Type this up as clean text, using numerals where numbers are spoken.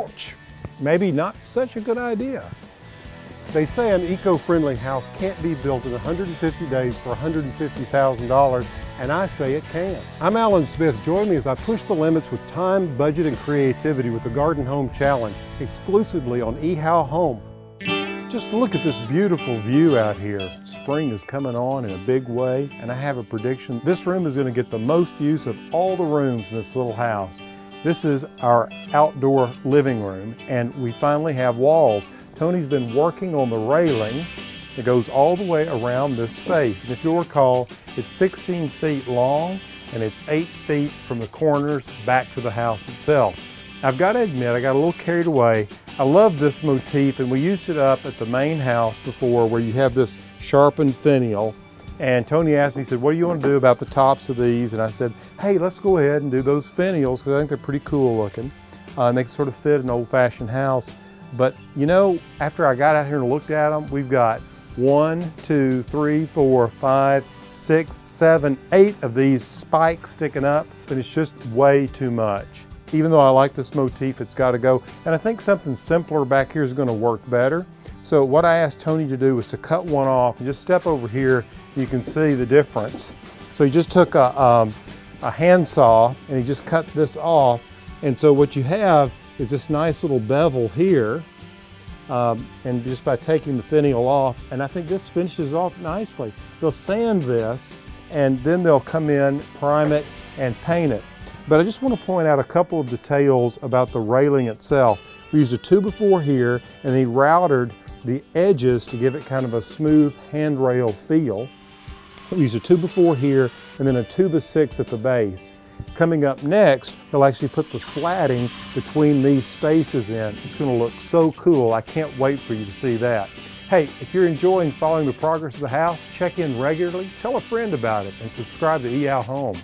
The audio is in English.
ouch, maybe not such a good idea. They say an eco-friendly house can't be built in 150 days for $150,000, and I say it can. I'm Alan Smith. Join me as I push the limits with time, budget, and creativity with the Garden Home Challenge, exclusively on eHow Home. Just look at this beautiful view out here. Spring is coming on in a big way, and I have a prediction. This room is going to get the most use of all the rooms in this little house. This is our outdoor living room, and we finally have walls. Tony's been working on the railing that goes all the way around this space. And if you'll recall, it's 16 feet long and it's 8 feet from the corners back to the house itself. I've got to admit, I got a little carried away. I love this motif, and we used it up at the main house before, where you have this sharpened finial. And Tony asked me, he said, what do you want to do about the tops of these? And I said, hey, let's go ahead and do those finials, because I think they're pretty cool looking. And they can sort of fit an old-fashioned house. But you know, after I got out here and looked at them, we've got 1, 2, 3, 4, 5, 6, 7, 8 of these spikes sticking up, and it's just way too much. Even though I like this motif, it's got to go. And I think something simpler back here is going to work better. So what I asked Tony to do was to cut one off and just step over here. You can see the difference. So he just took a handsaw and he just cut this off. And so what you have is this nice little bevel here, and just by taking the finial off, and I think this finishes off nicely. They'll sand this, and then they'll come in, prime it, and paint it. But I just want to point out a couple of details about the railing itself. We used a 2x4 here, and he routed the edges to give it kind of a smooth handrail feel. We used a 2x4 here, and then a 2x6 at the base. Coming up next, they'll actually put the slatting between these spaces in. It's going to look so cool. I can't wait for you to see that. Hey, if you're enjoying following the progress of the house, check in regularly, tell a friend about it, and subscribe to eHow Home.